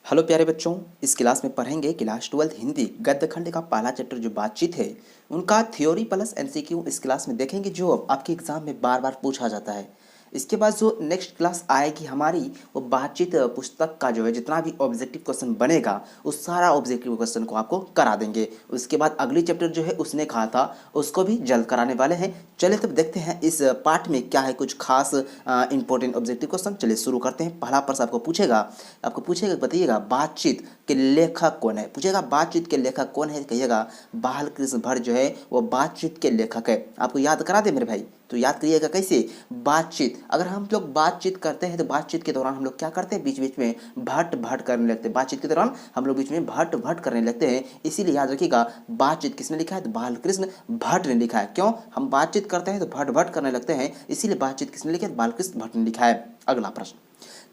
Hello प्यारे बच्चों, इस क्लास में पढ़ेंगे क्लास 12 हिंदी गद्य खंड का पहला चैप्टर जो बातचीत है उनका थ्योरी प्लस एमसीक्यू इस क्लास में देखेंगे जो आपके एग्जाम में बार बार पूछा जाता है। इसके बाद जो नेक्स्ट क्लास आएगी हमारी वो बातचीत पुस्तक का जो है जितना भी ऑब्जेक्टिव क्वेश्चन बनेगा उस सारा ऑब्जेक्टिव क्वेश्चन को आपको करा देंगे। उसके बाद अगली चैप्टर जो है उसने कहा था उसको भी जल्द कराने वाले हैं। चलिए तब देखते हैं इस पार्ट में क्या है कुछ खास इंपॉर्टेंट ऑब्जेक्टिव क्वेश्चन। चलिए शुरू करते हैं। पहला प्रश्न आपको पूछेगा बताइएगा बातचीत के लेखक कौन है। पूछेगा बातचीत के लेखक कौन है, कहिएगा बालकृष्ण भट्ट जो है वो बातचीत के लेखक है। आपको याद करा दे मेरे भाई, तो याद करिएगा कैसे। बातचीत, अगर हम लोग बातचीत करते हैं तो बातचीत के दौरान हम लोग क्या करते हैं, बीच बीच में भट्ट भट्ट करने लगते हैं। बातचीत के दौरान हम लोग बीच में भट्ट भट्ट करने लगते हैं, इसीलिए याद रखिएगा बातचीत किसने लिखा है, तो बालकृष्ण भट्ट ने लिखा है। क्यों हम बातचीत करते हैं तो भट्ट भट्ट करने लगते हैं, इसीलिए बातचीत किसने लिखा है, बालकृष्ण भट्ट ने लिखा है। अगला प्रश्न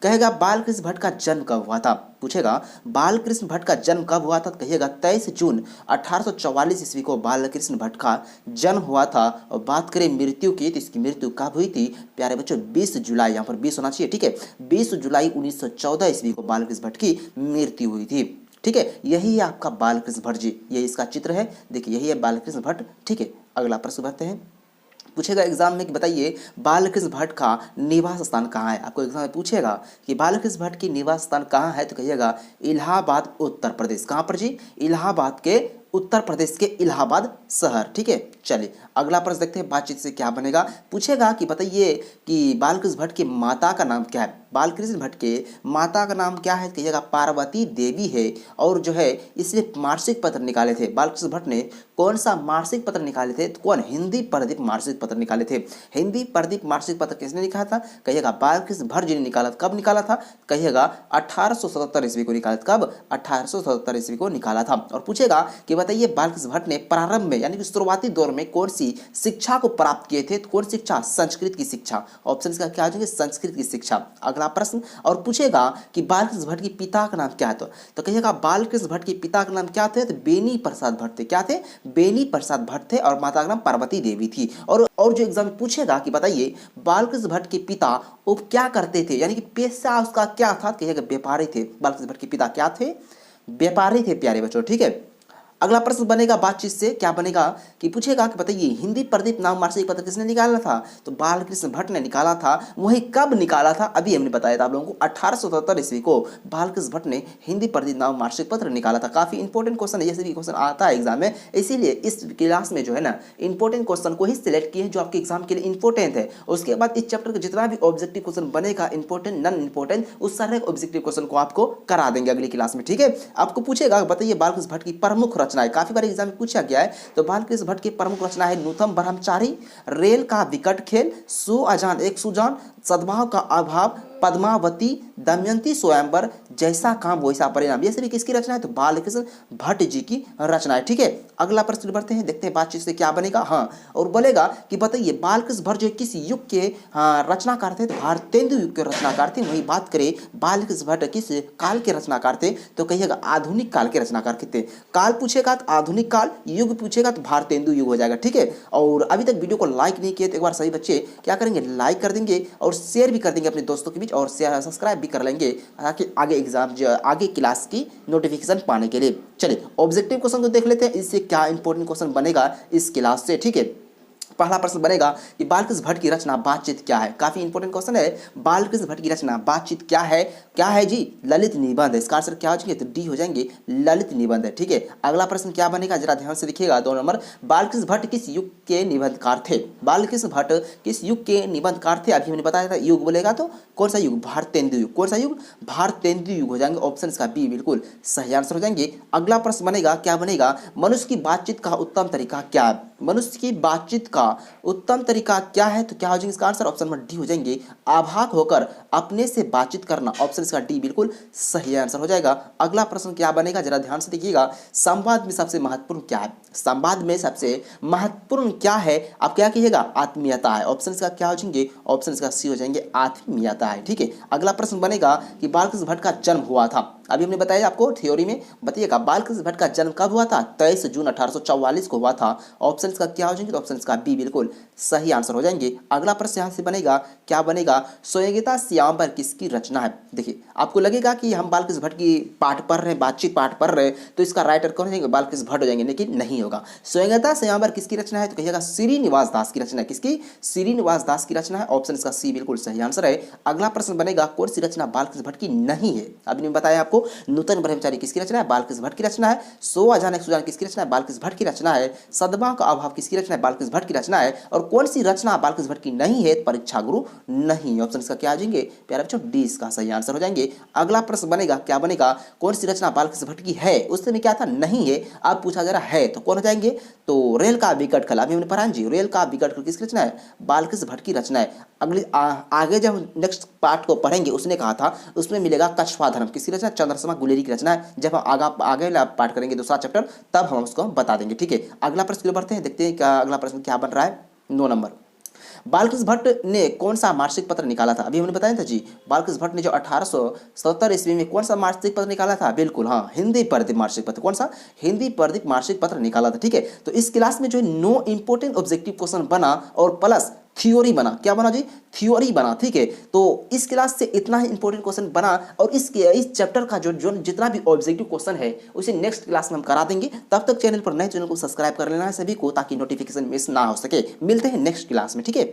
कहेगा बालकृष्ण भट्ट का जन्म कब हुआ था। पूछेगा बालकृष्ण भट्ट का जन्म कब हुआ था, तो कहिएगा 23 जून 1844 ईस्वी को बालकृष्ण भट्ट का जन्म हुआ था। और बात करें मृत्यु की तो इसकी मृत्यु कब हुई थी प्यारे बच्चों, 20 जुलाई, यहाँ पर 20 होना चाहिए, ठीक है, 20 जुलाई 1914 ईस्वी को बालकृष्ण भट्ट की मृत्यु हुई थी। ठीक है, यही है आपका बालकृष्ण भट्ट जी, ये इसका चित्र है, देखिए यही है बालकृष्ण भट्ट। ठीक है, अगला प्रश्न बढ़ते हैं। पूछेगा एग्जाम में कि बताइए बालकृष्ण भट्ट का निवास स्थान कहाँ है। आपको एग्जाम में पूछेगा कि बालकृष्ण भट्ट की निवास स्थान कहाँ है, तो कहिएगा इलाहाबाद उत्तर प्रदेश। कहाँ पर जी, इलाहाबाद के उत्तर प्रदेश के इलाहाबाद शहर। ठीक है, चलिए अगला प्रश्न देखते हैं बातचीत से क्या बनेगा। पूछेगा कि बताइए कि बालकृष्ण भट्ट की माता का नाम क्या है। बालकृष्ण भट्ट के माता का नाम क्या है, कहिएगा पार्वती देवी है। और जो है इसलिए मासिक पत्र निकाले थे बालकृष्ण भट्ट ने। कौन सा मासिक पत्र निकाले थे, तो कौन, हिंदी प्रदीप मासिक पत्र निकाले थे। हिंदी प्रदीप मासिक पत्र किसने निकाला था, कहिएगा बालकृष्ण भट्ट जी ने निकाला। कब निकाला था, कहिएगा 1877 ईस्वी को निकाला था। कब, 1877 ईस्वी को निकाला था। और पूछेगा कि बताइए बालकृष्ण भट्ट ने प्रारंभ में यानी कि शुरुआती दौर में कौन सी शिक्षा को प्राप्त किए थे, तो कौन शिक्षा, संस्कृत की शिक्षा। ऑप्शन का क्या हो जाएंगे, संस्कृत की शिक्षा। अगला प्रश्न और पूछेगा कि बालकृष्ण भट्ट के पिता का नाम क्या है, तो कहिएगा बालकृष्ण भट्ट के पिता का नाम क्या थे, तो बेनी प्रसाद भट्ट थे। क्या थे, बेनी प्रसाद भट्ट थे। और माता का नाम पार्वती देवी थी। और जो एग्जाम में पूछेगा कि बताइए बालकृष्ण भट्ट के पिता वो क्या करते थे, यानी कि पेशा उसका क्या था, कहिएगा व्यापारी थे। बालकृष्ण भट्ट के पिता क्या थे, व्यापारी थे प्यारे बच्चों। ठीक है, अगला प्रश्न बनेगा बातचीत से क्या बनेगा कि पूछेगा कि बताइए हिंदी प्रदीप नाम मासिक पत्र किसने निकाला था, तो बालकृष्ण भट्ट ने निकाला था। वही कब निकाला था, अभी हमने बताया था आप लोगों को, 1877 ईस्वी को बालकृष्ण भट्ट ने हिंदी प्रदीप नाम मासिक पत्र निकाला था। काफी इंपॉर्टेंट क्वेश्चन है, ये सभी क्वेश्चन आता है एग्जाम में, इसीलिए इस क्लास में जो है ना इंपॉर्टेंट क्वेश्चन को ही सिलेक्ट किए जो आपके एग्जाम के लिए इंपॉर्टेंट है। उसके बाद इस चैप्टर का जितना भी ऑब्जेक्टिव क्वेश्चन बनेगा इंपॉर्टेंट नॉन इंपॉर्टेंट उस सारे ऑब्जेक्टिव क्वेश्चन को आपको करा देंगे अगली क्लास में। ठीक है, आपको पूछेगा बताइए बालकृष्ण भट्ट की प्रमुख रचनाएं, काफी बार एग्जाम में पूछा गया है। तो बालकृष्ण भट्ट की प्रमुख रचना है नूतन ब्रह्मचारी, रेल का विकट खेल, सो अजान एक सुजान, सद्भाव का अभाव, पद्मावती, दमयंती स्वयंवर, जैसा काम वैसा परिणाम। ये सभी किसकी रचना है, तो बालकृष्ण भट्ट जी की रचना है। ठीक है, अगला प्रश्न बढ़ते हैं, देखते हैं बातचीत से क्या बनेगा। हाँ, और बोलेगा कि बताइए बालकृष्ण भट्ट जो किस युग के रचनाकार थे, तो भारतेंदु युग के रचनाकार थे। वही बात करें बालकृष्ण भट्ट किस काल के रचनाकार थे, तो कहिएगा आधुनिक काल के रचनाकार थे। काल पूछेगा तो आधुनिक काल, युग पूछेगा तो भारतेंदु युग हो जाएगा। ठीक है, और अभी तक वीडियो को लाइक नहीं किए तो एक बार सभी बच्चे क्या करेंगे, लाइक कर देंगे और शेयर भी कर देंगे अपने दोस्तों के बीच, और सब्सक्राइब भी कर लेंगे ताकि आगे एग्जाम आगे क्लास की नोटिफिकेशन पाने के लिए। चलिए ऑब्जेक्टिव क्वेश्चन को देख लेते हैं, इससे क्या इंपॉर्टेंट क्वेश्चन बनेगा इस क्लास से। ठीक है, पहला प्रश्न बनेगा कि बालकृष्ण भट्ट की रचना बातचीत क्या है। काफी इंपॉर्टेंट क्वेश्चन है, बालकृष्ण भट्ट की रचना बातचीत क्या है। क्या है जी, ललित निबंध है। इसका आंसर क्या हो जाएंगे, तो डी हो जाएंगे, ललित निबंध है। ठीक है, अगला प्रश्न क्या बनेगा, जरा ध्यान से देखिएगा 2 नंबर, बालकृष्ण भट्ट किस युग के निबंधकार थे। बालकृष्ण भट्ट किस युग के निबंधकार थे, अभी हमने बताया था। युग बोलेगा तो कौन सा युग, भारतेंदु युग। कौन सा युग, भारतेंदु युग हो जाएंगे। ऑप्शन इसका बी बिल्कुल सही आंसर हो जाएंगे। अगला प्रश्न बनेगा, क्या बनेगा, मनुष्य की बातचीत का उत्तम तरीका क्या है। मनुष्य की बातचीत का उत्तम तरीका क्या है, तो क्या हो जाएंगे इसका आंसर, ऑप्शन नंबर डी हो जाएंगे, आभाग होकर अपने से बातचीत करना। ऑप्शन इसका डी बिल्कुल सही आंसर हो जाएगा। अगला प्रश्न क्या बनेगा, जरा ध्यान से देखिएगा, संवाद में सबसे महत्वपूर्ण क्या है। संवाद में सबसे महत्वपूर्ण क्या है, आप क्या कीजिएगा, आत्मीयता है। ऑप्शन इसका क्या हो जाएंगे, ऑप्शन इसका सी हो जाएंगे, आत्मीयता है। ठीक है, अगला प्रश्न बनेगा कि बालकृष्ण भट्ट का जन्म हुआ था। अभी हमने बताया आपको थ्योरी में। बताइएगा बालकृष्ण भट्ट का जन्म कब हुआ था? 23 जून 1844 को हुआ था। ऑप्शन का क्या हो जाएंगे? तो ऑप्शन का बी बिल्कुल सही आंसर हो जाएंगे। अगला प्रश्न यहाँ से बनेगा, क्या बनेगा? स्वयंगीता श्यामवर किसकी रचना है? देखिए आपको लगेगा कि हम बालकृष्ण भट्ट की पाठ पढ़ रहे हैं, बातचीत पाठ पढ़ रहे हैं, तो इसका राइटर कौन हो जाएंगे? बालकृष्ण भट्ट हो जाएंगे, लेकिन नहीं होगा। स्वयंगीता श्यामवर किसकी रचना है? तो कहिएगा श्रीनिवास दास की रचना है। किसकी? श्रीनिवास दास की रचना है। ऑप्शन इसका सी बिल्कुल सही आंसर है। अगला प्रश्न बनेगा, कौन सी रचना बालकृष्ण भट्ट की नहीं है? अभी मैंने बताया आपको, नूतन ब्रह्मचारी किसकी रचना है? बालकृष्ण भट्ट की रचना है। सो अजानक सुजान किसकी रचना है? बालकृष्ण भट्ट की रचना है। सद्भाव का अभाव किसकी रचना है? बालकृष्ण भट्ट की रचना है। और कौन सी रचना बालकृष्ण भट्ट की नहीं है? परीक्षा गुरु नहीं। ऑप्शन इसका क्या आ जाएंगे प्यारे बच्चों? डी इसका सही आंसर हो जाएंगे। अगला प्रश्न बनेगा, क्या बनेगा? कौन सी रचना बालकृष्ण भट्ट की है? उस समय क्या था? नहीं है। अब पूछा जा रहा है, तो कौन हो जाएंगे? तो रेल का विकट खल, अभी हमने पढ़ा जी, रेल का विकट खल किसकी रचना है? बालकृष्ण भट्ट की रचना है। आगे जब नेक्स्ट पार्ट को पढ़ेंगे, उसने कहा था उसमें मिलेगा कछवाधर्म किसकी रचना? चंद्रशर्मा गुलेरी की रचना है। जब हम आगे पाठ करेंगे दूसरा चैप्टर, तब हम उसको बता देंगे, ठीक है। अगला प्रश्न बढ़ते हैं, देखते हैं क्या अगला प्रश्न क्या बन रहा है। 9 नंबर, बालकृष्ण भट्ट ने कौन सा मासिक पत्र निकाला था? अभी हमने बताया था जी, बालकृष्ण भट्ट ने जो 1877 ईस्वी में कौन सा मासिक पत्र निकाला था? बिल्कुल हाँ, हिंदी प्रदीप मासिक पत्र। कौन सा? हिंदी प्रदीप मासिक पत्र निकाला था, ठीक है। तो इस क्लास में जो है नो इंपोर्टेंट ऑब्जेक्टिव क्वेश्चन बना और प्लस थ्योरी बना। क्या बना जी? थ्योरी बना, ठीक है। तो इस क्लास से इतना ही इंपॉर्टेंट क्वेश्चन बना, और इस चैप्टर का जो जितना भी ऑब्जेक्टिव क्वेश्चन है उसे नेक्स्ट क्लास में हम करा देंगे। तब तक चैनल पर नए चैनल को सब्सक्राइब कर लेना है सभी को, ताकि नोटिफिकेशन मिस ना हो सके। मिलते हैं नेक्स्ट क्लास में, ठीक है।